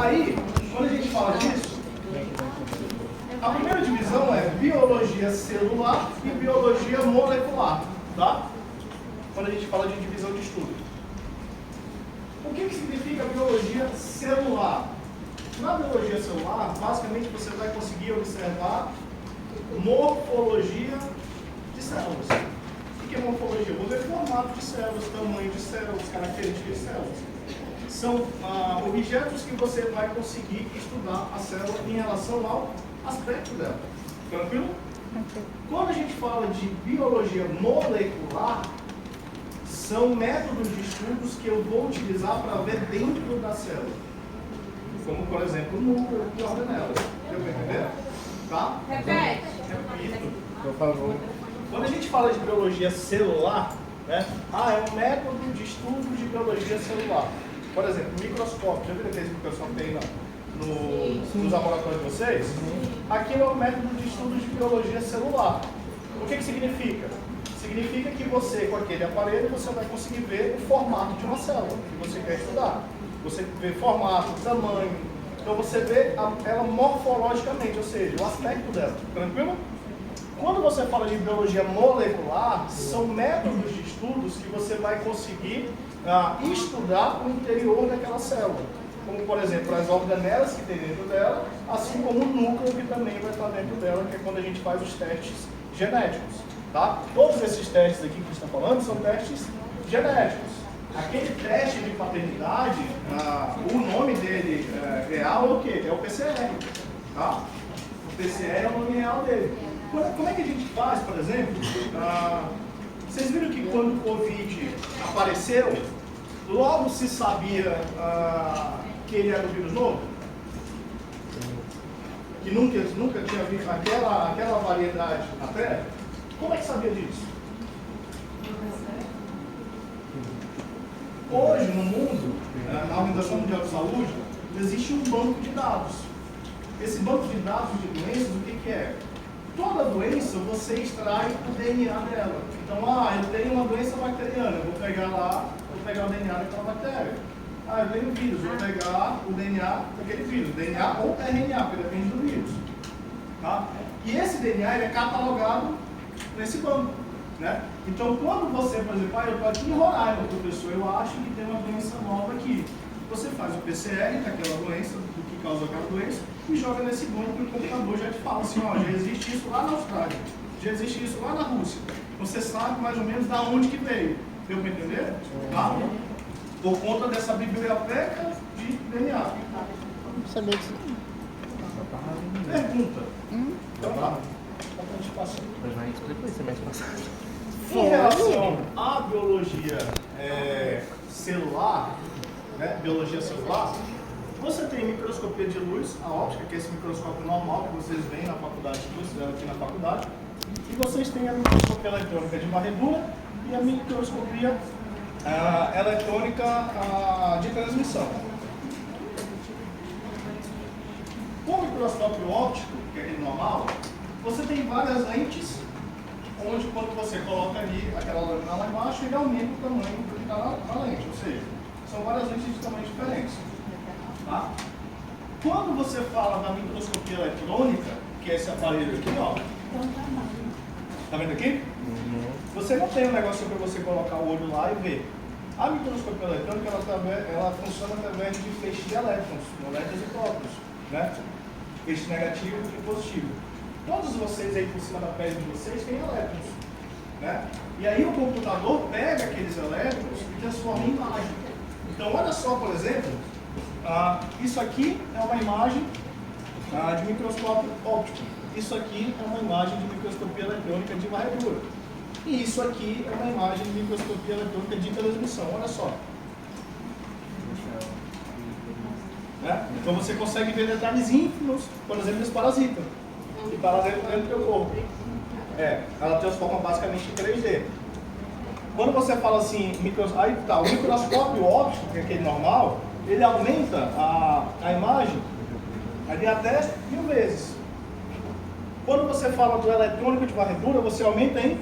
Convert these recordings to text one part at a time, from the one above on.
Aí, quando a gente fala disso, a primeira divisão é biologia celular e biologia molecular, tá? Quando a gente fala de divisão de estudo. O que significa biologia celular? Na biologia celular, basicamente você vai conseguir observar morfologia de células. O que é morfologia? Vou ver formato de células, tamanho de células, características de células. São objetos que você vai conseguir estudar a célula em relação ao aspecto dela. Tranquilo? Quando a gente fala de biologia molecular, são métodos de estudos que eu vou utilizar para ver dentro da célula. Como, por exemplo, o núcleo e organelas. Deu para entender? Tá? Repete. Repito. Por favor. Quando a gente fala de biologia celular, né? É um método de estudo de biologia celular. Por exemplo, microscópio. Já viram aqueles microscópios que tem nos laboratórios de vocês? Aquilo é um método de estudo de biologia celular. O que significa? Significa que você, com aquele aparelho, você vai conseguir ver o formato de uma célula que você quer estudar. Você vê formato, tamanho. Então você vê ela morfologicamente, ou seja, o aspecto dela. Tranquilo? Quando você fala de biologia molecular, são métodos de estudos que você vai conseguir estudar o interior daquela célula. Como, por exemplo, as organelas que tem dentro dela, assim como o núcleo que também vai estar dentro dela, que é quando a gente faz os testes genéticos. Tá? Todos esses testes aqui que a gente está falando são testes genéticos. Aquele teste de paternidade, o nome dele real é o quê? É o PCR. Tá? O PCR é o nome real dele. Como é que a gente faz, por exemplo? Vocês viram que quando o Covid apareceu, logo se sabia que ele era um vírus novo? Que nunca tinha visto aquela variedade na Terra? Como é que sabia disso? Hoje, no mundo, na Organização Mundial de Saúde, existe um banco de dados. Esse banco de dados de doenças, o que é? Toda doença, você extrai o DNA dela. Então, eu tenho uma doença bacteriana, eu vou pegar lá, vou pegar o DNA daquela bactéria. Eu tenho um vírus, vou pegar o DNA daquele vírus, DNA ou RNA, porque depende do vírus. Tá? E esse DNA ele é catalogado nesse banco. Né? Então, quando você, por exemplo, eu estou aqui em Roraima, professor, eu acho que tem uma doença nova aqui. Você faz o PCR daquela doença, do que causa aquela doença, e joga nesse banco e o computador já te fala assim, já existe isso lá na Austrália, já existe isso lá na Rússia. Você sabe mais ou menos da onde que veio. Deu para entender? Tá? Por conta dessa biblioteca de DNA. Não sabia disso. Pergunta. Então tá. Só para a gente passar. Mas vai explicar isso mês passado. Em relação à biologia celular, né, biologia celular, você tem microscopia de luz, a óptica, que é esse microscópio normal que vocês veem na faculdade, que vocês fizeram aqui na faculdade, e vocês têm a microscopia eletrônica de varredura e a microscopia eletrônica de transmissão. Com o microscópio óptico, que é aquele normal, você tem várias lentes, onde quando você coloca ali aquela lâmina lá embaixo, ele aumenta o tamanho do que está na lente, ou seja, são várias lentes de tamanhos diferentes. Tá? Quando você fala da microscopia eletrônica, que é esse aparelho aqui, ó, tá vendo aqui? Você não tem um negócio para você colocar o olho lá e ver. A microscopia eletrônica, ela funciona através de feixes de elétrons, moléculas e prótons, né? Feixe negativo e positivo. Todos vocês aí por cima da pele de vocês têm elétrons, né? E aí o computador pega aqueles elétrons e transforma em imagem. Então olha só, por exemplo, isso aqui é uma imagem de microscópio óptico. Isso aqui é uma imagem de microscopia eletrônica de varredura. E isso aqui é uma imagem de microscopia eletrônica de transmissão. Olha só. Né? Então você consegue ver detalhes ínfimos, por exemplo, desse parasita. E parasita dentro do teu corpo. Ela transforma basicamente em 3D. Quando você fala assim, o microscópio óptico, que é aquele normal, ele aumenta a imagem ali até 1000 vezes. Quando você fala do eletrônico de varredura, você aumenta em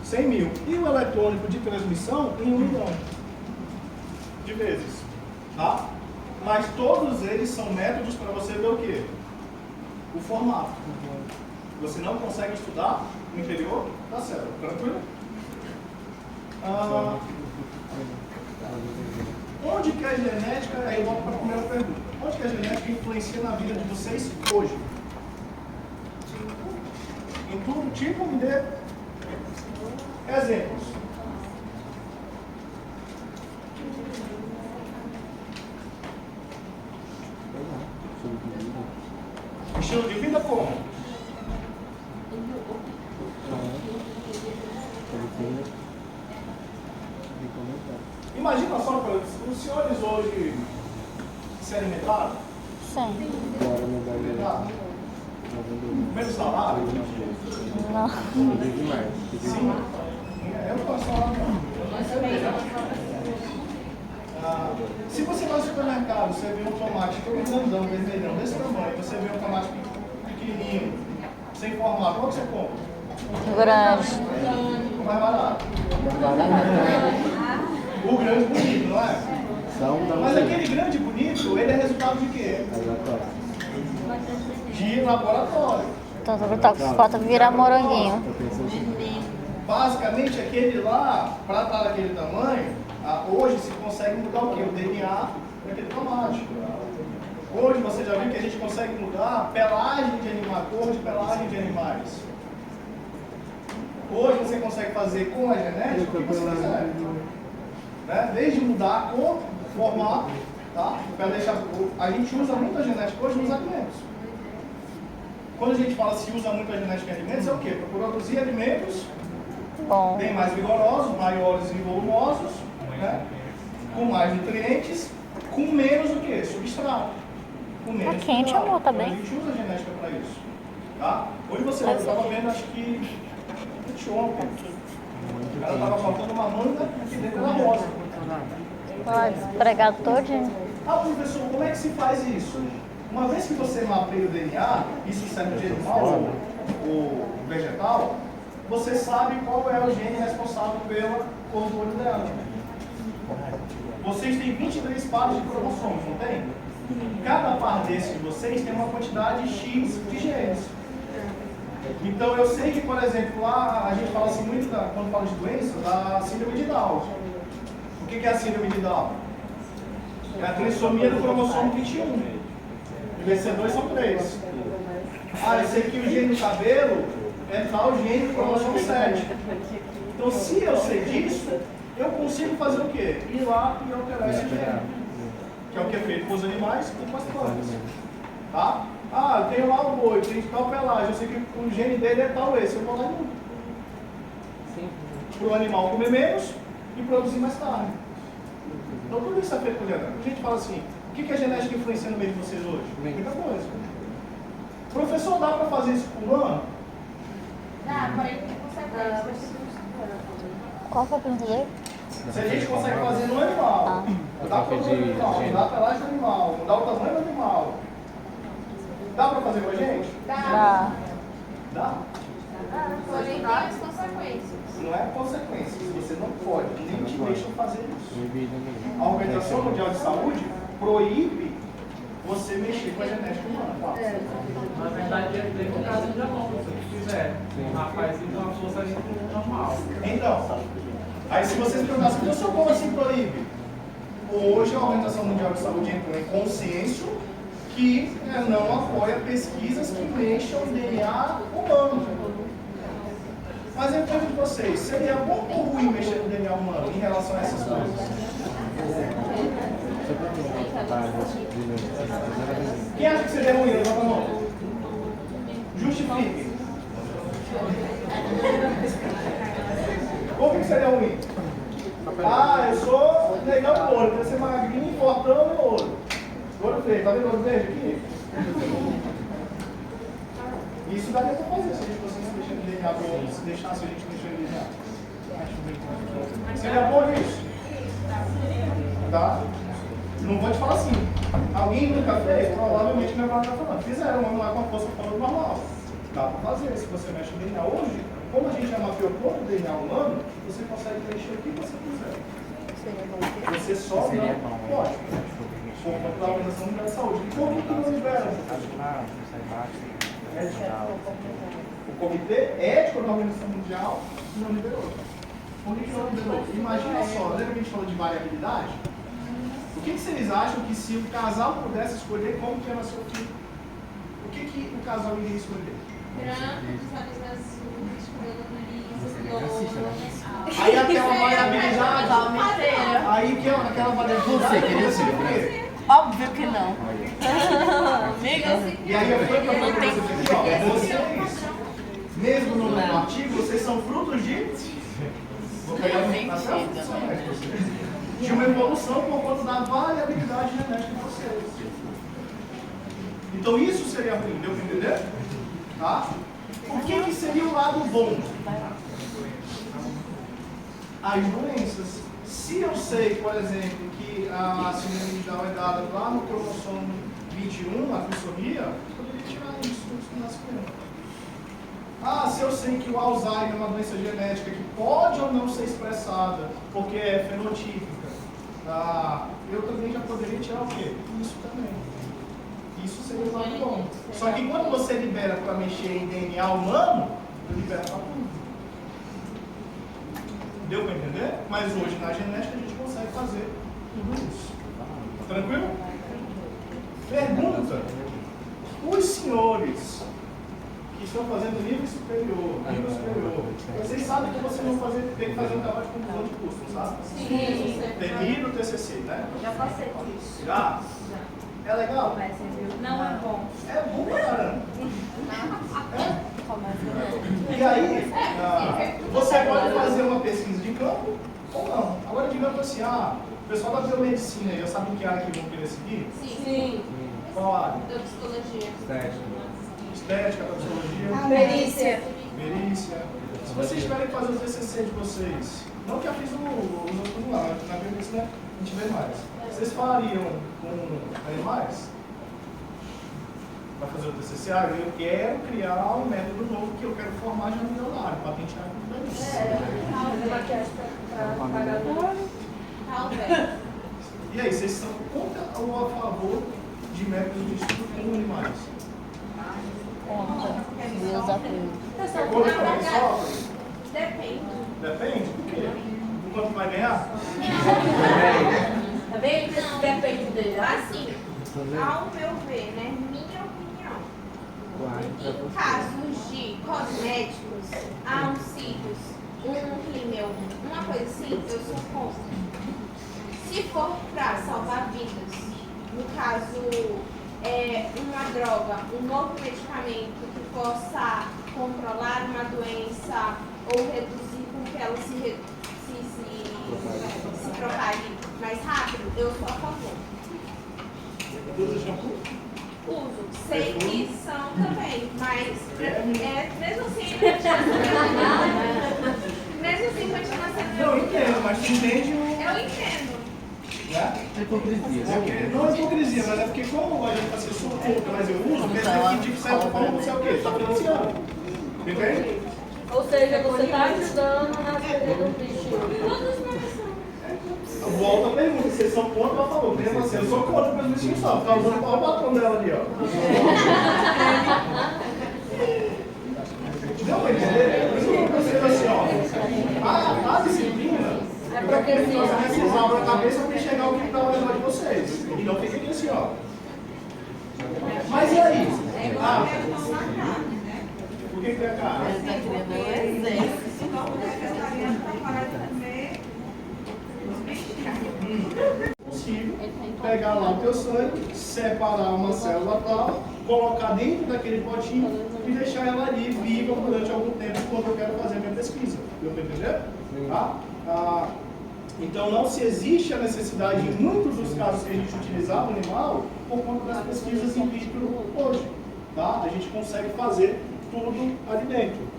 100 mil. E o eletrônico de transmissão em 1 milhão de vezes. Tá? Mas todos eles são métodos para você ver o quê? O formato. Você não consegue estudar no interior da célula. Tranquilo? Onde que a genética, aí eu volto para a primeira pergunta, onde que a genética influencia na vida de vocês hoje? Em tudo, tipo, me dê exemplos. Estilo de vida como? Imagina só, os senhores hoje se alimentaram? Sim. Alimentaram? Primeiro salário? Não. Sim. Eu não posso falar não. Se você vai ao supermercado, você vê um tomate todo grandão, vermelhão, desse tamanho, você vê um tomate pequenininho, sem formato, qual que você compra? Grande. O mais barato. O grande bonito, não é? Mas aquele grande bonito, ele é resultado de quê? De laboratório. Então, falta virar moranguinho. Basicamente, aquele lá, para estar daquele tamanho, hoje se consegue mudar o quê? O DNA daquele tomate. Hoje você já viu que a gente consegue mudar a pelagem de animais, a cor de pelagem de animais. Hoje você consegue fazer com a genética o que você quiser. Né? Desde mudar a cor, o formato, tá? Para deixar. A gente usa muito a genética hoje nos alimentos. Quando a gente fala se usa muito a genética em alimentos, é o quê? Para produzir alimentos bem mais vigorosos, maiores e volumosos, né? Com mais nutrientes, com menos o quê? Substrato. Com menos Tá quente, substrato. amor, tá Então, bem? a gente usa a genética para isso. Tá? Hoje você estava vendo, acho que ontem, ela estava faltando uma manga aqui dentro da rosa. Pode pregar todinho. Professor, como é que se faz isso? Uma vez que você mapeia o DNA, isso serve de animal ou vegetal, você sabe qual é o gene responsável pela cor do olho dela. Vocês têm 23 pares de cromossomos, não tem? Cada par desses de vocês tem uma quantidade X de genes. Então eu sei que, por exemplo, lá a gente fala assim muito, quando fala de doença, da síndrome de Down. O que é a síndrome de Down? É a trissomia do cromossomo 21. Os vencedores são 3. Eu sei que o gene do cabelo é tal gene do cromossomo 7. Então, se eu sei disso, eu consigo fazer o quê? Ir lá e alterar esse gene. Que é o que é feito com os animais e com as plantas. Tá? Eu tenho lá o boi, tem tal pelagem, eu sei que o gene dele é tal esse. Eu vou lá e mudo. Para o animal comer menos e produzir mais carne. Então, tudo isso é feito com genética. A gente fala assim, o que a genética influencia no meio de vocês hoje? Muita coisa. Professor, dá para fazer isso por ano? Dá, porém não consegue. Qual foi a pergunta dele? Se a gente consegue fazer no animal, mudar o tamanho do animal, mudar a pelagem do animal, mudar o tamanho do animal, dá para fazer com a gente? Dá. Dá? Porém tem as consequências. Não é consequência, você não pode, nem te deixam fazer isso. A Organização Mundial de Saúde proíbe você mexer com a genética humana. Na verdade, tem um caso de amor, se quiser. Um rapaz e uma força normal. Então, aí se vocês perguntassem, professor, como assim proíbe? Hoje a Organização Mundial de Saúde entrou em consciência que não apoia pesquisas que mexam o DNA humano. Mas eu pergunto para vocês, seria bom ou ruim mexer no DNA humano em relação a essas coisas? Quem acha que seria ruim? Levanta a mão. Justifique. Por que seria ruim? Eu sou legal no olho, quero ser magrinho, fortão no olho. Olho verde, tá vendo o olho verde aqui? Isso daria para fazer se a gente fosse mexer no DNA do outro, se deixasse a gente mexer no DNA. Seria bom isso? Tá? Não vou te falar assim. Alguém nunca fez? Provavelmente meu irmão está falando. Fizeram, vamos lá com a força fora do normal. Dá para fazer. Se você mexe no DNA hoje, como a gente já mapeou todo o DNA humano, você consegue preencher o que você quiser. Você só não pode. por conta da Organização Mundial de Saúde. E por que não libera? O Comitê Ético da Organização Mundial não liberou. Por que não liberou? Imagina só, lembra que a gente falou de variabilidade? O que vocês acham que se o casal pudesse escolher como que era seu filho, o que o casal iria escolher? Branco, dos olhos azuis, cabelo liso, louro. Aí aquela variabilidade. Aí que aquela variabilidade. Você queria ser o quê? Óbvio que não. E aí eu fui que eu falei pra vocês aqui, ó. Vocês, mesmo no artigo, vocês são frutos de. Vou pegar de uma evolução por conta da variabilidade genética de vocês. Então isso seria ruim, deu para entender? Tá? O que seria o lado bom? As doenças. Se eu sei, por exemplo, que a síndrome de Down é dada lá no cromossomo 21, a trissomia, eu poderia tirar isso do nascimento. Se eu sei que o Alzheimer é uma doença genética que pode ou não ser expressada porque é fenotípica, eu também já poderia tirar o quê? Isso também. Isso seria o lado bom. Só que quando você libera para mexer em DNA humano, libera para tudo. Deu para entender? Mas hoje na genética a gente consegue fazer tudo isso. Tranquilo? Pergunta. Os senhores que estão fazendo nível superior, vocês sabem que você não tem que fazer um trabalho de conclusão de curso, não sabe? Sim. Tem no TCC, né? Já passei por isso. Já? É legal? Não é bom. É bom pra caramba. E aí, você pode fazer uma pesquisa de campo ou não. Agora, digamos assim, o pessoal da biomedicina já sabe que área que vão querer seguir? Sim. Qual área? Da psicologia. Estética, da psicologia? Perícia. Perícia. Se vocês tiverem que fazer o TCC de vocês, não que eu fiz os outros lá, na biomedicina a gente vê mais. Vocês falariam com animais? Para fazer o TCC, eu quero criar um método novo que eu quero formar já no meu lado, patentear tudo isso. Talvez. E aí, vocês são contra ou a favor de métodos de estudo com animais? Conta. Deus apoio. Você contra também só? Depende. Depende? Por quê? Do quanto vai ganhar? Tá bem? Depende dele. Assim, ao meu ver, né? Minha opinião. Em casos de cosméticos, cílios, rímel, uma coisa assim, eu sou contra. Se for para salvar vidas, no caso, uma droga, um novo medicamento que possa controlar uma doença ou reduzir com que ela se propague mais rápido, eu sou a favor. Usa shampoo? Uso. Sei que são também, mas mesmo assim continua sendo. Não, eu entendo, mas tu entende o. Eu entendo. Né? É hipocrisia. Não é hipocrisia, mas é porque como a gente assim, eu sou contra, mas eu uso, quer dizer que de certa forma você é o quê? Está financiando. Entende? Ou seja, você está ajudando na vida do bicho. Volta a pergunta, vocês são contra ou a favor? Mesmo assim, eu sou contra pelo bichinho só, ficar usando qual o batom dela ali, ó. Não, vai entender? Por isso que eu pensei assim, ó. A disciplina é para que vocês abram a cabeça para enxergar o que está ao redor de vocês. E não fiquem aqui assim, ó. Mas e aí? Por que é caro? Possível pegar lá o teu sangue, separar uma célula tal, colocar dentro daquele potinho e deixar ela ali viva durante algum tempo quando eu quero fazer a minha pesquisa. Deu para entender? Tá? Então não se existe a necessidade em muitos dos casos que a gente utilizava o animal por conta das pesquisas in vitro hoje. Tá? A gente consegue fazer tudo ali dentro.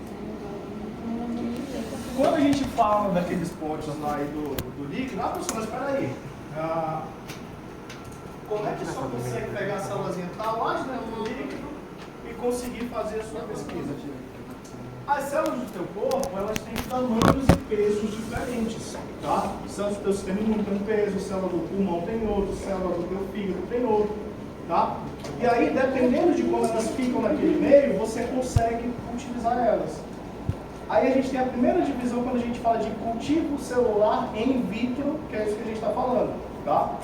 Quando a gente fala daqueles potes lá e do líquido, pessoal, mas espera aí. Como é que só consegue pegar a célulazinha que está lá dentro do líquido e conseguir fazer a sua pesquisa? As células do teu corpo, elas têm tamanhos e pesos diferentes, tá? Células do teu sistema imune tem um peso, célula do pulmão tem outro, célula do teu fígado tem outro, tá? E aí, dependendo de como elas ficam naquele meio, você consegue utilizar elas. Aí a gente tem a primeira divisão quando a gente fala de cultivo celular in vitro, que é isso que a gente está falando, tá?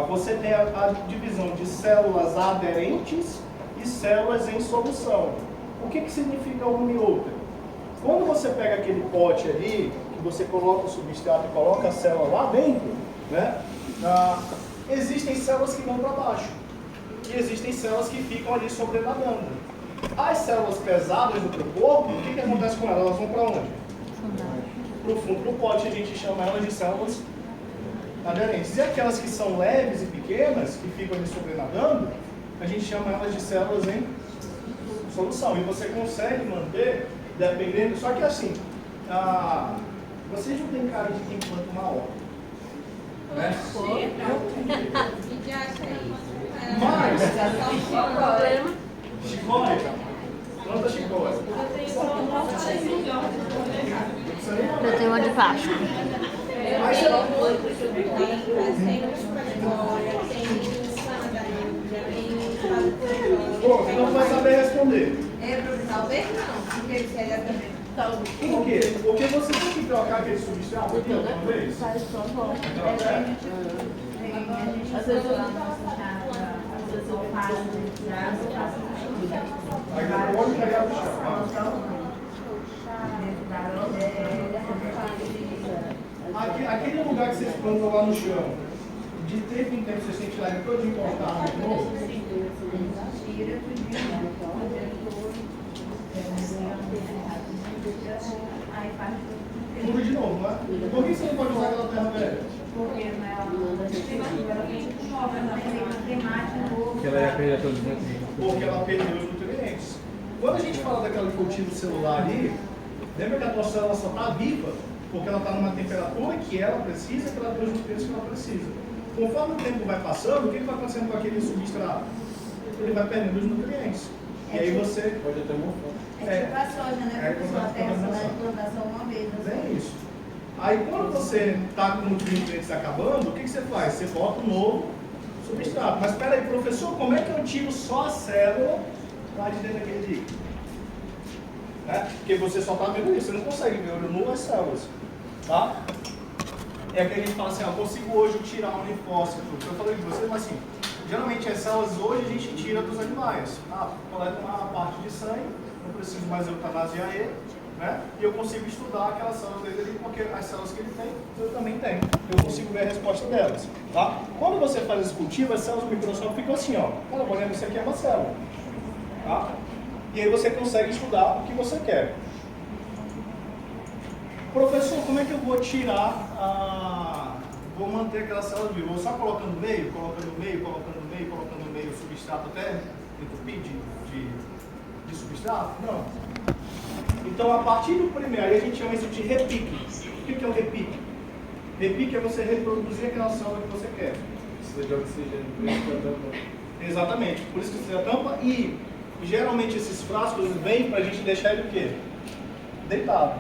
Você tem a divisão de células aderentes e células em solução. O que significa uma e outra? Quando você pega aquele pote ali, que você coloca o substrato e coloca a célula lá dentro, né? Existem células que vão para baixo e existem células que ficam ali sobrenadando. As células pesadas do teu corpo, o que acontece com elas? Elas vão para onde? Para o fundo do pote, a gente chama elas de células aderentes. E aquelas que são leves e pequenas, que ficam ali sobrenadando, a gente chama elas de células em solução. E você consegue manter, dependendo... Só que assim, vocês não têm cara de quem planta uma horta, né? Mas... chicória, planta chicória. Eu tenho uma de Páscoa. Aí você não... Pô, você não vai saber responder. Talvez não, porque ele seria também. Por quê? Porque você tem que trocar aquele substrato aqui alguma vez? Faz só volta. Às vezes eu faço, Aí depois pode pegar do chão. Aquele lugar que vocês plantam lá no chão, de tempo em tempo vocês têm que tirar ele todo importado de novo? Tudo de novo, não é? Por que você não pode usar aquela terra velha? Porque ela ia perder todos os nutrientes. Porque ela perdeu os nutrientes. Quando a gente fala daquele cultivo celular ali, lembra que a tua célula só está viva porque ela está numa temperatura que ela precisa, que ela tem os nutrientes que ela precisa. Conforme o tempo vai passando, o que vai acontecendo com aquele substrato? Ele vai perdendo os nutrientes. E aí você... Pode até morrer. É tipo a soja, né? É, Porque só tem essa plantação uma vez. É isso. Aí quando você está com os nutrientes acabando, o que você faz? Você bota um novo substrato. Mas espera aí, professor, como é que eu tiro só a célula lá de dentro daquele líquido? Né? Porque você só está vendo isso, você não consegue ver olho nu as células. Tá? É que a gente fala assim, eu consigo hoje tirar um linfócito. Eu falei de vocês, mas assim, geralmente as células hoje a gente tira dos animais. Coleta uma parte de sangue, não preciso mais eutanasiar ele, né? E eu consigo estudar aquelas células dele ali, porque as células que ele tem, eu também tenho. Eu consigo ver a resposta delas. Tá? Quando você faz esse cultivo, as células do microscópio ficam assim, ó. Olha, por exemplo, isso aqui é uma célula. Tá? E aí você consegue estudar o que você quer. Professor, como é que eu vou tirar vou manter aquela célula viva? Vou só colocando no meio, colocando no meio, colocando no meio, colocando no meio o substrato até entupir de substrato? Não. Então, a partir do primeiro, aí a gente chama isso de repique. O que é o repique? Repique é você reproduzir aquela célula que você quer. Precisa de oxigênio, por isso que eu tampo. Exatamente, por isso que você tampa. E geralmente esses frascos vêm para a gente deixar ele o quê? Deitado.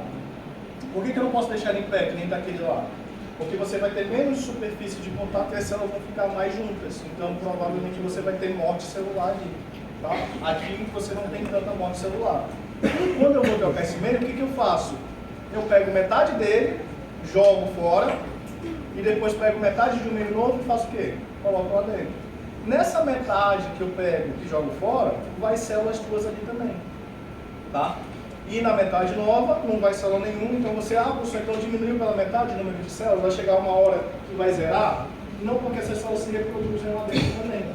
Por que eu não posso deixar ele em pé, que nem daquele lá? Porque você vai ter menos superfície de contato e as células vão ficar mais juntas. Então, provavelmente, você vai ter morte celular ali. Tá? Aqui você não tem tanta morte celular. E quando eu vou trocar esse meio, o que eu faço? Eu pego metade dele, jogo fora, e depois pego metade de um meio novo e faço o quê? Coloco lá dentro. Nessa metade que eu pego e jogo fora, vai células tuas ali também. Tá? E na metade nova, não vai célula nenhuma, então você, professor, então diminuiu pela metade o número de células, vai chegar uma hora que vai zerar? Não, porque essas células se reproduzem lá dentro também.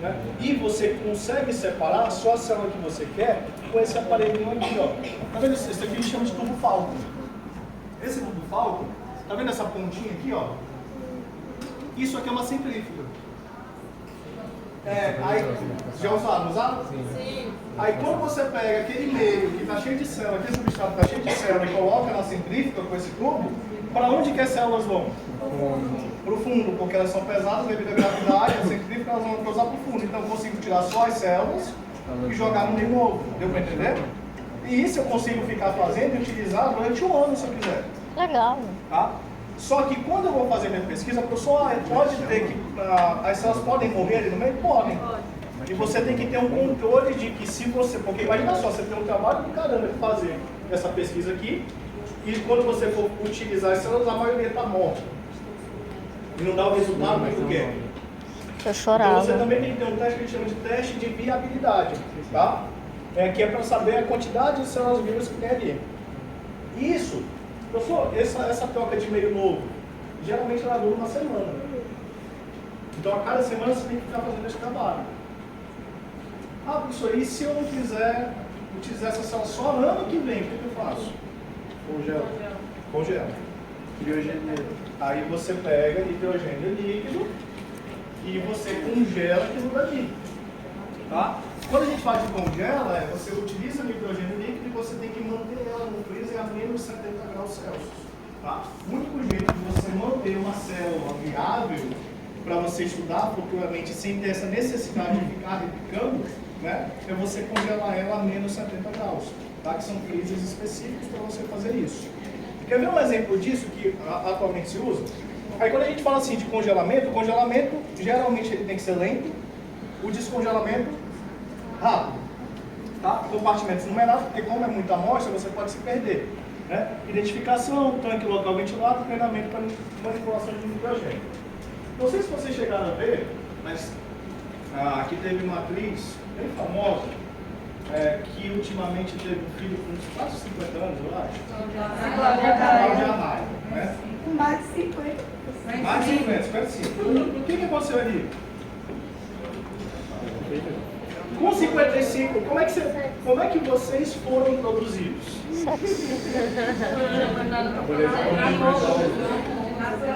Né? E você consegue separar só a célula que você quer com esse aparelhinho aqui, ó. Tá vendo? Esse aqui a gente chama de tubo Falcon. Esse tubo Falcon, tá vendo essa pontinha aqui, ó? Isso aqui é uma centrífuga. Aí, já usaram? Sim. Aí quando você pega aquele meio que está cheio de célula, aquele substrato está cheio de célula e coloca na centrífuga com esse tubo, para onde que as células vão? Para o fundo, porque elas são pesadas devido à gravidade, a centrífuga elas vão cruzar para o fundo. Então eu consigo tirar só as células e jogar no meio novo. Deu para entender? E isso eu consigo ficar fazendo e utilizar durante um ano se eu quiser. Legal. Tá? Só que quando eu vou fazer minha pesquisa, a pessoa pode ter que. As células podem morrer ali no meio? Podem. E você tem que ter um controle de que se você. Porque imagina só, você tem um trabalho do caramba de fazer essa pesquisa aqui, e quando você for utilizar as células, a maioria está morta. E não dá o resultado que tu quer. Eu Então chorava. você também tem que ter um teste que a gente chama de teste de viabilidade, tá? Que é para saber a quantidade de células vivas que tem ali. Isso, professor, essa troca de meio novo, geralmente ela dura uma semana. Então a cada semana você tem que ficar fazendo esse trabalho. Ah, professor, e se eu não quiser utilizar essa célula só ano que vem, o que eu faço? Congela. Criogênio. Aí você pega hidrogênio líquido e você congela aquilo dali. Tá? Quando a gente fala de congela, você utiliza o hidrogênio líquido e você tem que manter ela no freezer a menos 70 graus Celsius. Tá? O único jeito de você manter uma célula viável para você estudar futuramente sem ter essa necessidade de ficar replicando, né, é você congelar ela a menos 70 graus. Tá? Que são freezers específicos para você fazer isso. Quer ver um exemplo disso que atualmente se usa? Aí quando a gente fala assim de congelamento, o congelamento geralmente ele tem que ser lento, o descongelamento rápido. Tá? Compartimentos numerados, porque como é muita amostra, você pode se perder. Né? Identificação, tanque local ventilado, treinamento para manipulação de nitrogênio. Não sei se vocês chegaram a ver, mas aqui teve uma atriz bem famosa, que ultimamente teve um filho com uns quase 50 anos, eu acho. Cláudia Raia, né? Mais de 50. Mais de 50, 55. O que aconteceu ali? Com 55, como é que vocês foram produzidos?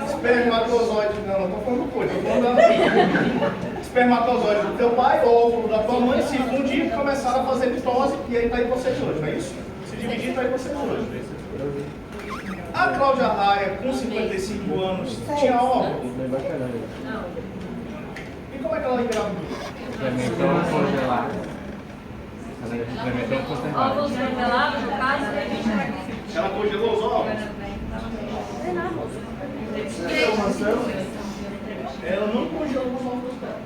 Espermatozoide, não estou falando coisa, estou falando da espermatozoide do teu pai, óvulo da tua mãe, se fundir e começaram a fazer mitose, e aí está aí vocês hoje, não é isso? Se dividir, está aí vocês hoje. A Cláudia Raia, com 55 anos, tinha óvulo? E como é que ela engravidou? Implementou congelado. Ela implementou conservado. Ovos congelados, no caso, Ela congelou os ovos? Ela não congelou os ovos dela.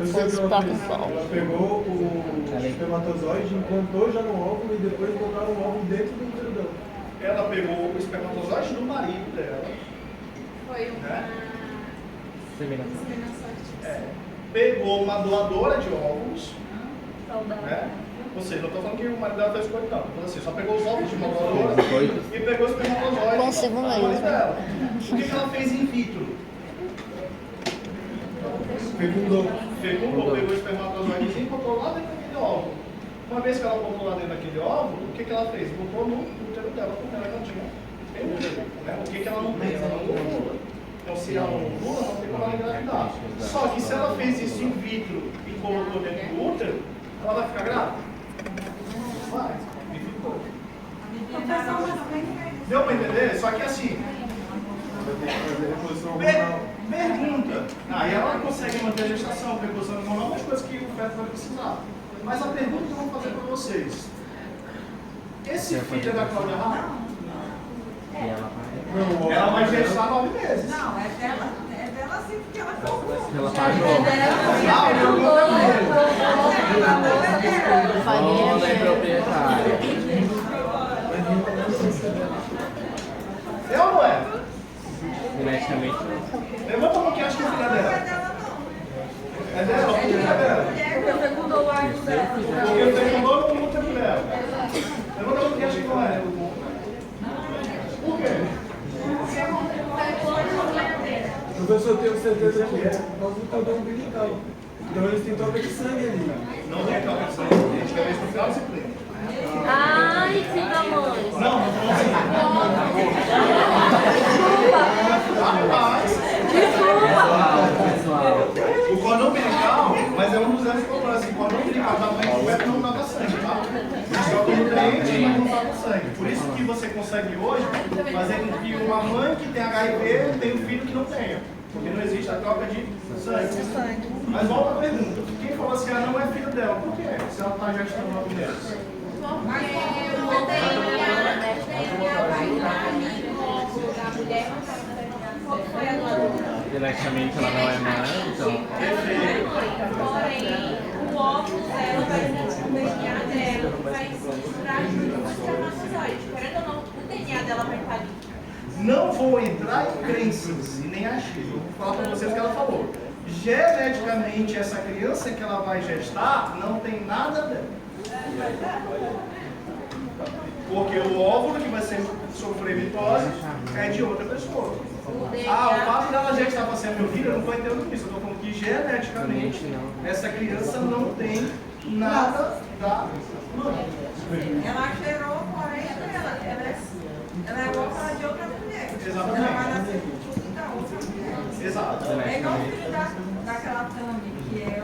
Depois toca o sol. Ela pegou o espermatozoide, implantou já no óvulo e depois botaram o óvulo dentro do útero dela. Ela pegou o espermatozoide do marido dela. Foi uma Seminação. inseminação artificial. Pegou uma doadora de óvulos, né? Ou seja, não estou falando que o marido dela fez coisa, não. Estou falando assim, só pegou os óvulos de uma doadora e pegou o espermatozoide Consigo do mesmo. marido dela. O que ela fez in vitro? Fecundou. Pegou o espermatozoide e botou lá dentro daquele óvulo. Uma vez que ela botou lá dentro daquele óvulo, o que ela fez? Botou no útero dela, porque ela não tinha. Né? O que ela não tem? Ela não ovula. Então, se ela não ovula, não tem como ela engravidar. Só que se ela fez isso in vitro e colocou dentro do útero, ela vai ficar grávida? Vai. E ficou. Deu para entender? Só que assim, Vai ter que fazer reposição hormonal. pergunta. Aí ela consegue manter a gestação, reposição hormonal, umas coisas que o feto vai precisar. Mas a pergunta que eu vou fazer para vocês: esse filho é da Cláudia Raia? E ela Não, Ela vai gestar 9 meses. Não, é dela sim, porque ela comprou. ela pagou. Ah, a pergunta é Dona e proprietária. é ou não é? Geneticamente não. Levanta a mão que acha que é filha dela. É dela? É filha dela. Porque fecundou o órgão dela. Porque eu tenho todo mundo tempo dela. Levanta a mão que acha que não é. Por quê? Professor, eu tenho certeza que é por causa do cordão umbilical. Então eles têm troca de sangue ali. Não tem troca de sangue. A gente quer ver isso no final da disciplina. Ai, filho da mãe. Não, não falando assim. Rapaz, o cordão umbilical, mas é um dos anos que eu falo assim, o cordão umbilical da mãe do feto não dá sangue, tá? Só que nutriente, mas não dá sangue. Por isso que você consegue hoje fazer com que uma mãe que tem HIV tenha um filho que não tenha. Porque não existe a troca de sangue. Mas volta a pergunta. Quem falou assim, não é filho dela, por quê? Se ela está gestando 9 meses? Porque o DNA vai estar no óvulo da mulher. Qual foi a dúvida? Geneticamente ela não é mãe, então. Porém, o óvulo dela vai ser o DNA dela, vai misturar junto com o espermatozoide. Querendo ou não, o DNA dela vai estar ali. Não vou entrar em crenças e nem achismo. Vou falar para vocês o que ela falou. Geneticamente, essa criança que ela vai gestar não tem nada dela. Porque o óvulo que vai sofrer mitose é de outra pessoa. O fato dela gestar para ser a meu filho, eu não estou entendendo isso. Eu estou falando que geneticamente essa criança não tem nada da mãe. Ela gerou, porém, ela é órfã de outra mulher. Exatamente. Ela vai nascer fruto da outra mulher. Exato. É igual o filho daquela Tami, que é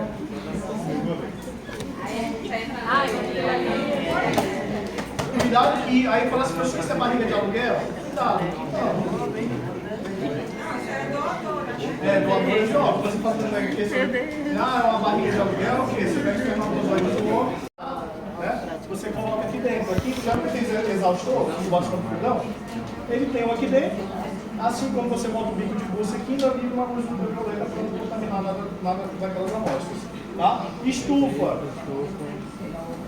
Cuidado que aí fala assim, isso é barriga de aluguel? Cuidado. É, doadora de óvulos. Você fazendo aqui, é uma barriga de aluguel, o quê? Você pega o espermatozoide do homem, né? Você coloca aqui dentro. Aqui, já que fez exaustor, que bota no fogão, ele tem um aqui dentro. Assim como você bota o bico de buça aqui, ainda vive uma luz ultravioleta para não contaminar nada daquelas amostras. Tá? Estufa.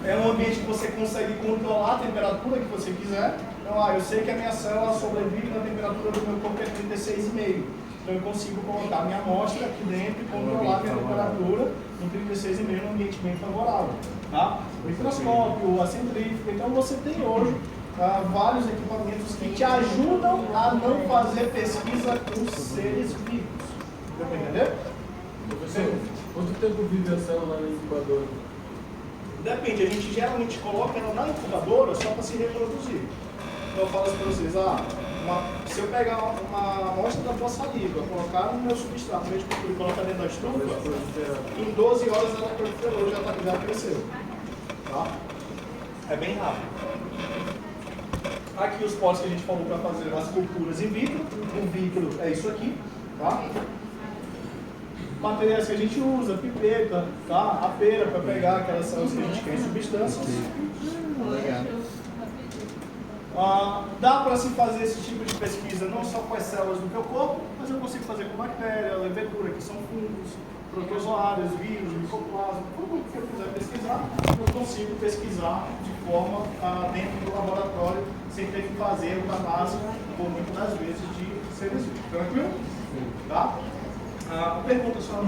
É um ambiente que você consegue controlar a temperatura que você quiser. Então, eu sei que a minha célula sobrevive na temperatura do meu corpo que é 36,5. Então, eu consigo colocar a minha amostra aqui dentro e controlar a minha temperatura em 36,5 num ambiente bem favorável. Tá? O microscópio, a centrífuga. Então, você tem hoje vários equipamentos que te ajudam a não fazer pesquisa com seres vivos. Deu para entender? Professor, quanto tempo vive a célula na incubadora? Depende, a gente geralmente coloca ela na incubadora só para se reproduzir. Então eu falo assim para vocês, se eu pegar uma amostra da tua saliva, colocar no meu substrato, no meio de cultura e colocar dentro da estufa, em 12 horas ela proliferou, já cresceu. Tá? É bem rápido. Aqui os potes que a gente falou para fazer as culturas in vitro. O vitro é isso aqui, tá? Materiais que a gente usa, pipeta, tá? A pera para pegar aquelas células que a gente quer em substâncias. Dá para se fazer esse tipo de pesquisa não só com as células do teu corpo, mas eu consigo fazer com bactéria, levedura, que são fungos, protozoários, vírus, micoplasma, tudo que eu quiser pesquisar, eu consigo pesquisar de forma dentro do laboratório, sem ter que fazer eutanásia, por muitas das vezes, de seres vivos. Tranquilo? Tá? A pergunta só,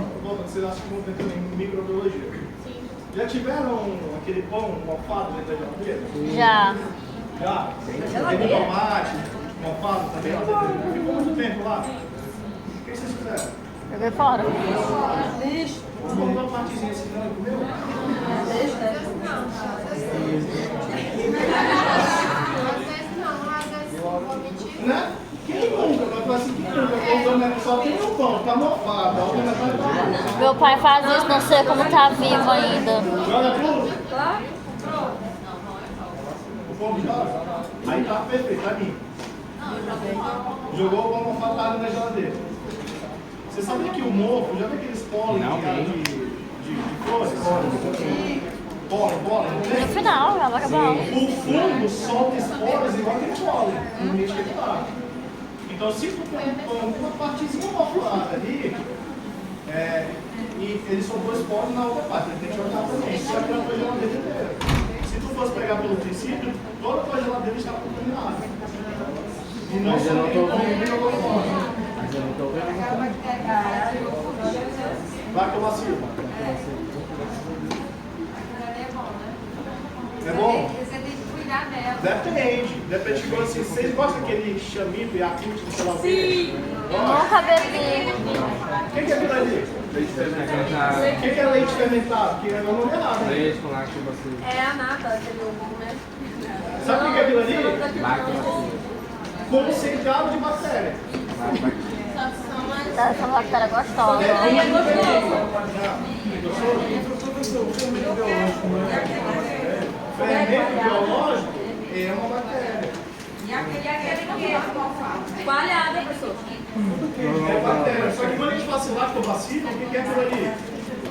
vocês acham que vão ter também microbiologia? Sim. Já tiveram aquele pão mofado dentro da geladeira? Já. Já? Tem tomate, mofado também? Ficou muito tempo lá? O que vocês fizeram? Joguei fora. Lixo. Comeu uma partezinha assim, não comeu? Né? Quem nunca? Vai falar assim, quem nunca? Só tem um pão, tá mofado. Meu pai faz isso, não sei como tá vivo ainda. Joga tudo? Claro. O pão joga? Aí tá perfeito, tá limpo. Jogou o pão mofado na geladeira. Você sabia que o mofo, já viu aqueles pólen de flores? Pólen, não tem? No final, ela vai acabar. O fungo solta esporas igual aquele pólen, no ambiente que ele está. Então, se tu põe uma partezinha mofada ali, e ele soltou esporas na outra parte, ele tem que jogar também. Isso aqui é a tua geladeira inteira. Se tu fosse pegar pelo princípio, toda a tua geladeira está contaminada. E não só tem como jogou fora. Mas eu não estou vendo. Lactobacilo. É bom? Você tem que cuidar dela. Depende. Tipo assim, vocês gostam daquele chamipo e acute do celular? Sim. Nunca bebi. O que é aquilo ali? Leite fermentado. O que é leite fermentado? Que é o nome errado. Leite com lactobacillus. É a nata, aquele ovo, né? Sabe o que é aquilo ali? Lactobacillus. Concentrado de bactéria. Essa bactéria gostosa. Aí é gostoso. Fermento biológico é uma bactéria. E aquele que é mofado. Coalhada, professor. É bactéria. Só que quando a gente fala assim lactobacilo, o que é aquilo ali?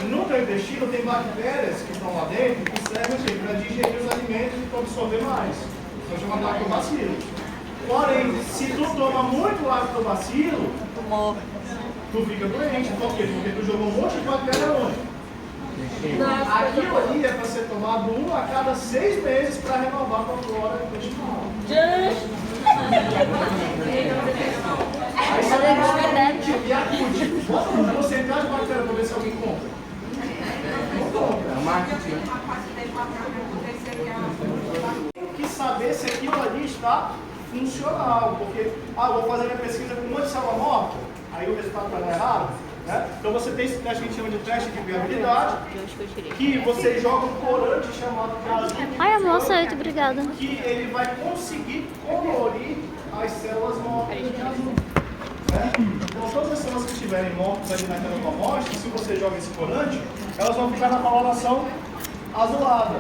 No teu intestino tem bactérias que estão lá dentro que servem para digerir os alimentos e para absorver mais. São chamados lactobacilos. Porém, se tu toma muito lactobacilo, tu fica doente. Por quê? Porque tu jogou um monte de bactéria onde? Aquilo ali é para ser tomado 1 a cada 6 meses para renovar a tua flora intestinal. Aí você vai e acude. Bota uma porcentagem de bactéria para ver se alguém compra. Não compra. É marketing. Tem que saber se aquilo ali está funcional. Porque, vou fazer minha pesquisa com um monte de célula morta, aí o resultado vai dar errado. Né? Então você tem esse teste que a gente chama de teste de viabilidade, que você joga um corante chamado caso. Ai, amor, muito obrigada. Que ele vai conseguir colorir as células mortas de azul. Né? Então todas as células que estiverem mortas ali naquela tua amostra, se você joga esse corante, elas vão ficar na coloração azulada.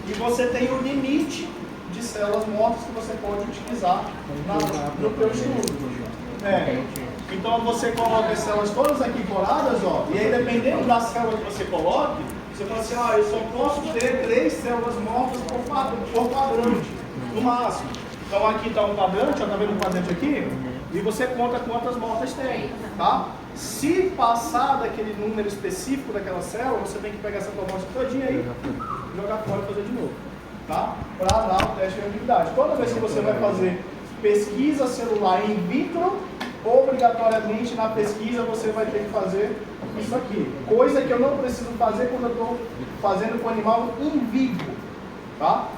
E você tem o limite de células mortas que você pode utilizar no teu estudo. Então você coloca as células todas aqui coladas, ó, e aí dependendo da célula que você coloque, você fala assim, eu só posso ter 3 células mortas por quadrante, no máximo. Então aqui está um quadrante, ó, tá vendo um quadrante aqui? E você conta quantas mortas tem, tá? Se passar daquele número específico daquela célula, você tem que pegar essa tua amostra todinha aí, jogar fora e fazer de novo, tá? Para dar o teste de viabilidade. Toda vez que você vai fazer pesquisa celular in vitro, obrigatoriamente na pesquisa você vai ter que fazer isso aqui. Coisa que eu não preciso fazer quando eu estou fazendo com o animal in vivo, tá?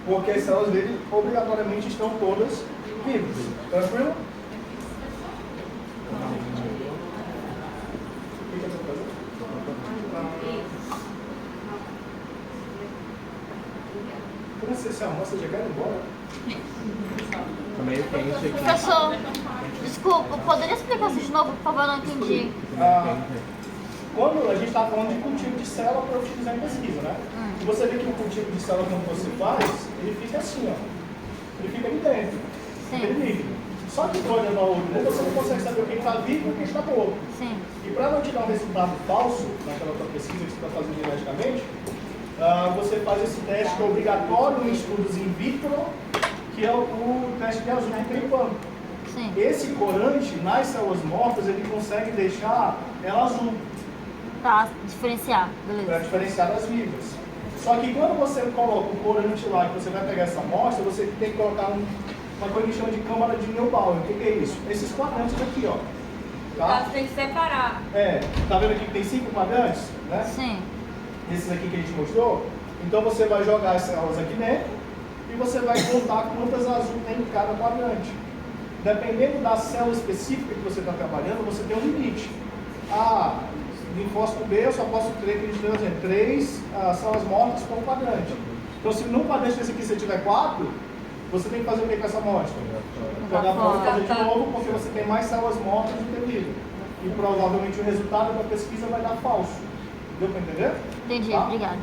Porque as células dele obrigatoriamente estão todas vivas. Tranquilo? Como você almoça já quer ir embora? Tá meio quente aqui. Professor, desculpa, poderia explicar isso de novo, por favor, eu não entendi. Quando a gente está falando de cultivo de célula para utilizar em pesquisa, né? E você vê que o cultivo de célula, quando você faz, ele fica assim, ó. Ele fica ali dentro. Sim. Ele líquido. Só que quando é outro, você não consegue saber o que está vivo e o que está morto. Sim. E para não te dar um resultado falso naquela tua pesquisa que você está fazendo geneticamente, você faz esse teste que é obrigatório em estudos in vitro, que é o teste de azul que tem em pano. Sim. Esse corante, nas células mortas, ele consegue deixar ela azul. Tá, diferenciar, Para beleza. diferenciar das vivas. Só que quando você coloca o corante lá, que você vai pegar essa amostra, você tem que colocar uma coisa que chama de câmara de Neubauer. O que é isso? Esses quadrantes aqui, ó. Tá? Você tem que separar. Tá vendo aqui que tem 5 quadrantes? Né? Sim. Esses aqui que a gente mostrou. Então você vai jogar as células aqui dentro e você vai contar quantas azul tem em cada quadrante. Dependendo da célula específica que você está trabalhando, você tem um limite. Linfócito B, eu só posso ter, que a gente está dizendo, 3 células mortas por quadrante. Então, se num quadrante desse aqui você tiver 4, você tem que fazer o que com essa amostra? Jogar fora e fazer de novo, porque você tem mais células mortas do que vivas. E provavelmente o resultado da pesquisa vai dar falso. Deu para entender? Entendi, Tá? obrigada.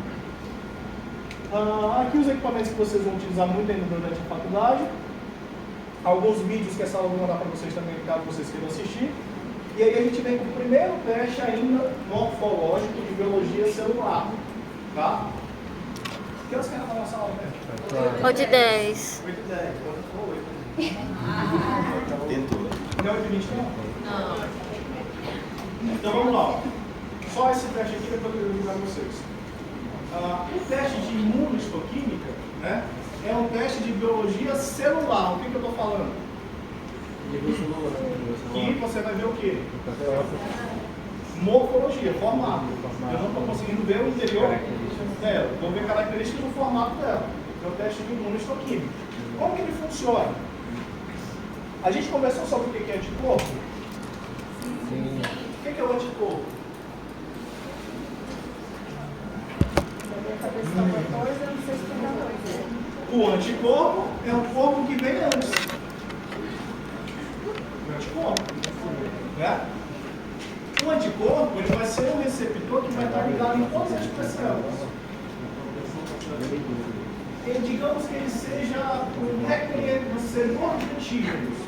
Aqui os equipamentos que vocês vão utilizar muito ainda durante a faculdade. Alguns vídeos que essa aula vai mandar para vocês também, caso vocês queiram assistir. E aí a gente vem com o primeiro teste ainda morfológico de biologia celular. Tá? Que horas que era a nossa aula, né? 8 e 10. 8 e 10. Quando for 8. Tentou. Não é 8 e 20 não? Então vamos lá. Só esse teste aqui depois eu vou divulgar para vocês. O teste de imunohistoquímica, né, é um teste de biologia celular. O que eu estou falando? Que você vai ver o quê? Morfologia, formato. Eu não estou conseguindo ver o interior dela. Vou ver características do formato dela. É o teste de imunohistoquímica. Como que ele funciona? A gente conversou sobre o que é anticorpo? Sim. O que é o anticorpo? O anticorpo é um corpo que vem antes. O anticorpo. Né? O anticorpo ele vai ser um receptor que vai estar ligado em todas as células. Digamos que ele seja um reconhecedor de antígenos.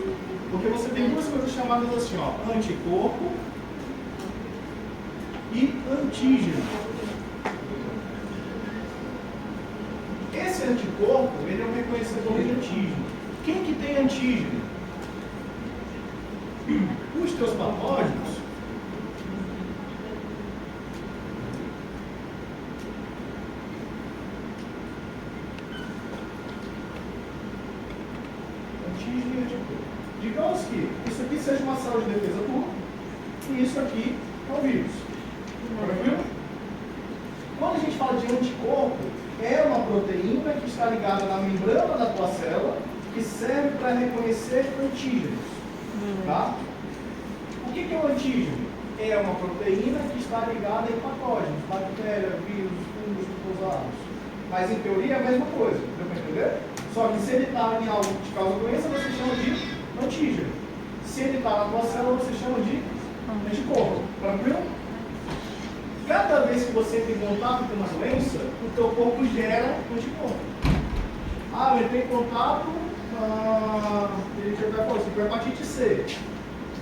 Porque você tem duas coisas chamadas assim, ó, anticorpo e antígeno. Esse anticorpo, ele é um reconhecedor de antígeno. Quem que tem antígeno? Os teus patógenos. Antígeno e anticorpo. Digamos que isso aqui seja uma célula de defesa tua e isso aqui é o vírus. Tranquilo? Quando a gente fala de anticorpo, é uma proteína que está ligada na membrana da tua célula que serve para reconhecer antígenos. Tá? O que é o antígeno? É uma proteína que está ligada em patógenos, bactéria, vírus, fungos, protozoários. Mas em teoria é a mesma coisa, deu para entender? Só que se ele está em algo que causa doença, você chama de antígeno. Se ele está na tua célula, você chama de anticorpo. Tranquilo? Cada vez que você entra em contato com uma doença, o teu corpo gera anticorpo. Ah, eu entrei em contato com hepatite C.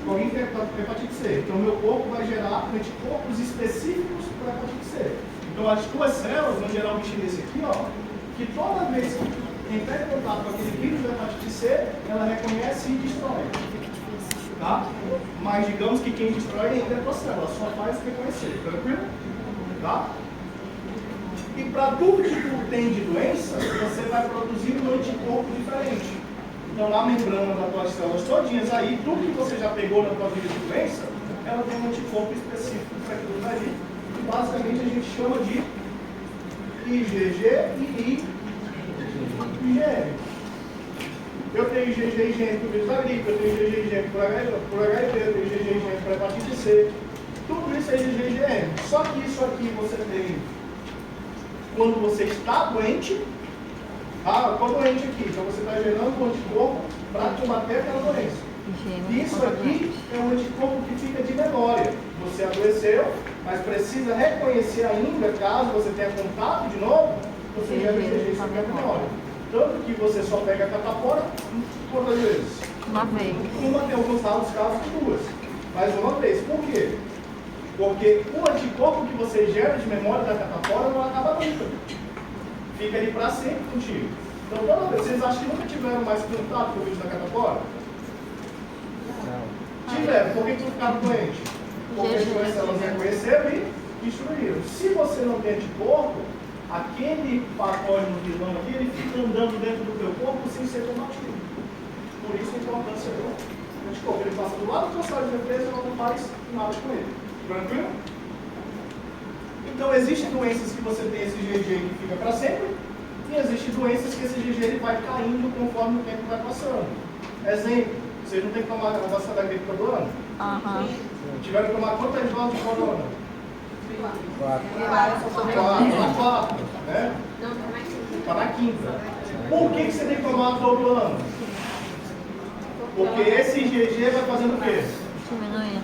Alguém tem hepatite C. Então, meu corpo vai gerar anticorpos específicos para hepatite C. Então, as tuas células vão gerar um bichinho desse aqui, ó, que toda vez que entrar em contato com aquele vírus da hepatite C, ela reconhece e destrói. Tá? Mas digamos que quem destrói ainda é a tua célula, só faz reconhecer, tranquilo? Tá? E para tudo que tu tem de doença, você vai produzir um anticorpo diferente. Então, na membrana das tuas células todinhas aí, tudo que você já pegou na tua vida de doença, ela tem um anticorpo específico para aquilo dali. E basicamente a gente chama de IgG e IgM. Eu tenho IgG e IgM por vírus da gripe, eu tenho IgG e IgM por HIV, eu tenho IgG e IgM por hepatite C. Tudo isso é IgG e IgM. Só que isso aqui você tem quando você está doente. Ah, estou doente aqui, então você está gerando um anticorpo para combater aquela doença. Isso aqui é um anticorpo que fica de memória. Você adoeceu, mas precisa reconhecer ainda, caso você tenha contato de novo, você gera IgG e IgM de memória. Tanto que você só pega a catapora quantas vezes? Uma vez. Uma tem alguns raros casos de duas. Mas uma vez. Por quê? Porque o anticorpo que você gera de memória da catapora não acaba nunca. Fica ali para sempre contigo. Então, toda vez, vocês acham que nunca tiveram mais contato com o vírus da catapora? Não. Tiveram. Por que tu ficaram doente? Porque as suas células reconheceram e destruíram. Se você não tem anticorpo, aquele patógeno vilão aqui, ele fica andando dentro do teu corpo sem ser combatido. Por isso a importância do anticorpo. Ele passa do lado da tua célula de defesa e não faz nada com ele. Tranquilo? Então, existem doenças que você tem esse IgG que fica para sempre, e existem doenças que esse IgG ele vai caindo conforme o tempo vai passando. Exemplo, vocês não têm que tomar a vacina da gripe todo ano? Tiveram que tomar quantas doses de corona? 4, né? Está na quinta. Por que você tem que tomar todo ano? Porque esse IgG vai fazendo o quê?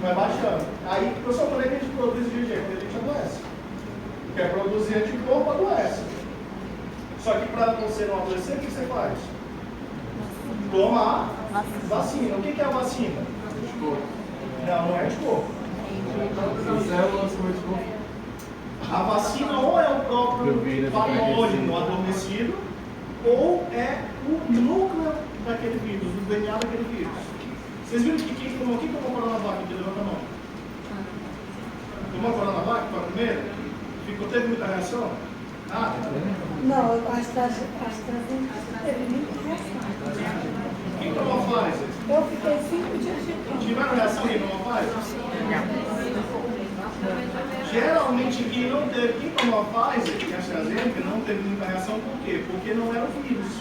Vai baixando. Aí, eu só falei que a gente produz IgG, porque a gente adoece. Quer produzir anticorpo, adoece. Só que para você não adoecer, o que você faz? Toma a vacina. O que é a vacina? Não, não é anticorpo. A vacina ou é o próprio patógeno adormecido, ou é o núcleo daquele vírus, o DNA daquele vírus. Vocês viram que quem tomou Coronavac? Que levanta a mão. Tomou Coronavac para a primeira? Teve muita reação? Nada? Não, eu acho que teve muita reação. Quem tomou Pfizer? Eu fiquei 5 dias de cama. Tiveram reação quem tomou Pfizer? Geralmente quem não teve, quem tomou Pfizer, que é a AstraZeneca, não teve muita reação, por quê? Porque não era o vírus.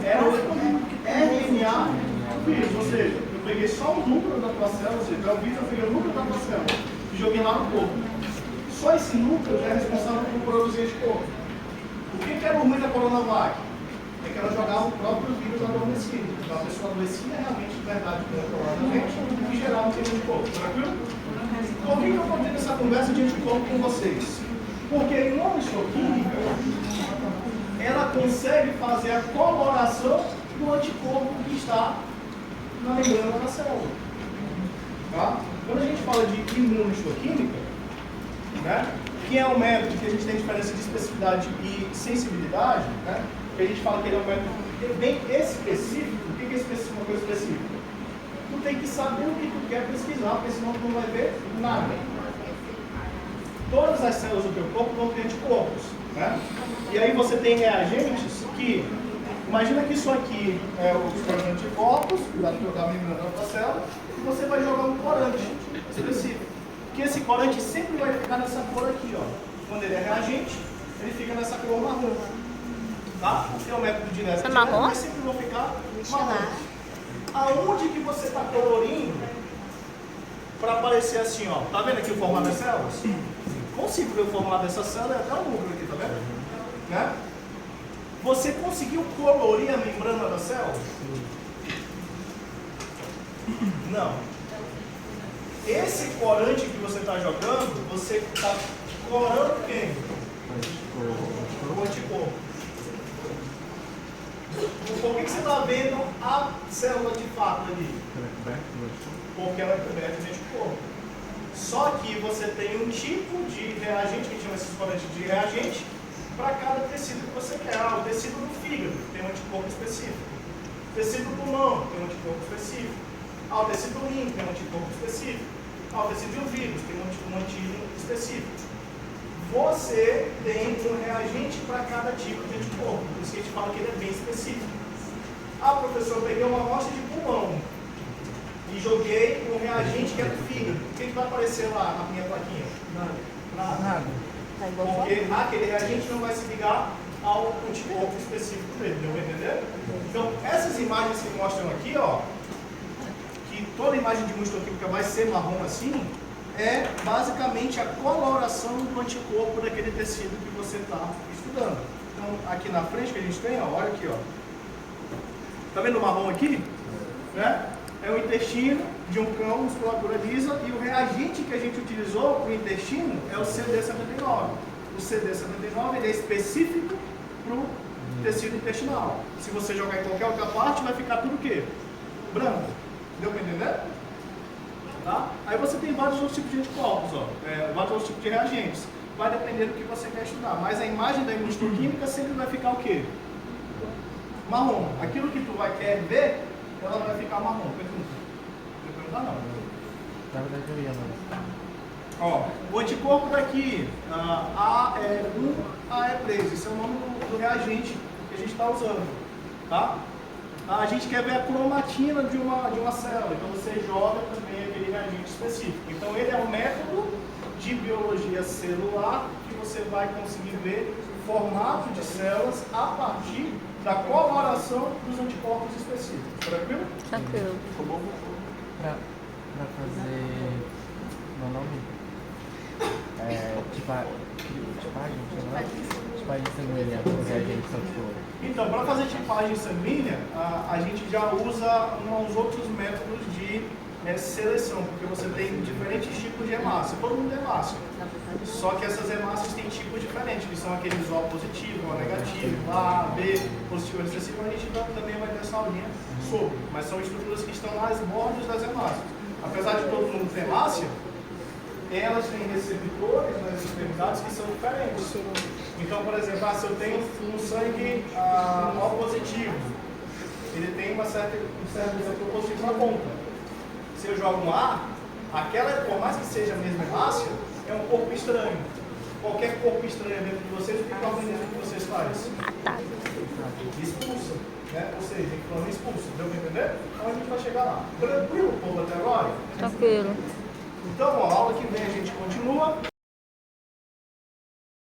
Era o RNA do vírus, ou seja, eu peguei só o núcleo da tua célula, ou seja, o vírus eu peguei o núcleo da tua célula e joguei lá no corpo. Só esse núcleo já é responsável por produzir anticorpo. O que era o ruim da Coronavac? É que ela jogava o próprio vírus adormecido. Então a pessoa adoecia realmente de verdade com o coronavírus e gerava um tipo de anticorpo. Tranquilo? Por que eu estou tendo essa conversa de anticorpo com vocês? Porque a imunohistoquímica, ela consegue fazer a coloração do anticorpo que está na membrana da célula. Tá? Quando a gente fala de imunohistoquímica, né, que é um método que a gente tem diferença de especificidade e sensibilidade, né, que a gente fala que ele é um método bem específico. O que é específico, uma coisa específica? Tu tem que saber o que tu quer pesquisar, porque senão tu não vai ver nada. Todas as células do teu corpo vão ter anticorpos, né? E aí você tem reagentes que, imagina que isso aqui é os anticorpos da membrana da célula, e você vai jogar um corante específico. Que esse corante sempre vai ficar nessa cor aqui, ó. Quando ele é reagente, ele fica nessa cor marrom. Tá? Tem o método de Nesta, mas sempre vão ficar marrom. Aonde que você está colorindo para aparecer assim, ó? Tá vendo aqui o formato das células? Consigo ver o formato dessa célula, é até o núcleo aqui, tá vendo? Né? Você conseguiu colorir a membrana da célula? Não. Esse corante que você está jogando, você está corando quem? O anticorpo. Por que você está vendo a célula de fato ali? Porque ela é coberta de anticorpo. Só que você tem um tipo de reagente, que chama esses corantes de reagente, para cada tecido que você quer. Ah, o tecido do fígado tem um anticorpo específico. O tecido do pulmão tem um anticorpo específico. Ah, o tecido do rim tem um anticorpo específico. Ah, o tecido do vírus tem um antígeno específico. Você tem um reagente para cada tipo de anticorpo. Por isso que a gente fala que ele é bem específico. Ah, professor, eu peguei uma amostra de pulmão e joguei um reagente que é do fígado. O que vai aparecer lá na minha plaquinha? Nada. Porque aquele reagente não vai se ligar ao anticorpo específico dele, deu para entender? Então, essas imagens que mostram aqui, ó, que toda imagem de imunohistoquímica vai ser marrom assim, é basicamente a coloração do anticorpo daquele tecido que você está estudando. Então, aqui na frente que a gente tem, ó, olha aqui, ó. Tá vendo o marrom aqui? Né? É o intestino de um cão, musculatura lisa, e o reagente que a gente utilizou para o intestino é o CD79. O CD79 ele é específico para o tecido intestinal. Se você jogar em qualquer outra parte, vai ficar tudo o quê? Branco. Deu para entender? Tá? Aí você tem vários outros tipos de anticorpos, ó, vários outros tipos de reagentes. Vai depender do que você quer estudar. Mas a imagem da imunohistoquímica sempre vai ficar o quê? Marrom. Aquilo que tu vai querer ver, ela vai ficar marrom. Não perguntar não. Na verdade eu ia, mas... Ó, o anticorpo daqui, AE1, AE3, esse é o nome do reagente que a gente está usando. Tá? A gente quer ver a cromatina de uma célula, então você joga também aquele reagente específico. Então ele é um método de biologia celular que você vai conseguir ver o formato de células a partir da coloração dos anticorpos específicos. Tranquilo? Tranquilo. Ficou bom? Pra fazer... Meu nome? Tipagem sanguínea, reagente sanguíneo. Então, para fazer tipagem sanguínea, a gente já usa uns outros métodos de seleção, porque você tem diferentes tipos de hemácia. Todo mundo é hemácia. Só que essas hemácias têm tipos diferentes, que são aqueles O positivo, O negativo, A, B, positivo, recessivo. A gente também vai ter essa aulinha sobre, mas são estruturas que estão nas bordas das hemácias. Apesar de todo mundo ter hemácia, elas têm receptores nas extremidades que são diferentes. Então, por exemplo, se eu tenho um sangue O positivo, ele tem um certo receptor positivo na ponta. Se eu jogo um A, aquela, por mais que seja a mesma hemácia, é um corpo estranho. Qualquer corpo estranho dentro de vocês, o que o organismo que vocês faz? Expulsa, né? Ou seja, inflama e expulsa. Deu para entender? Então a gente vai chegar lá. Tranquilo, povo, até agora? Tranquilo. Então, a aula que vem a gente continua.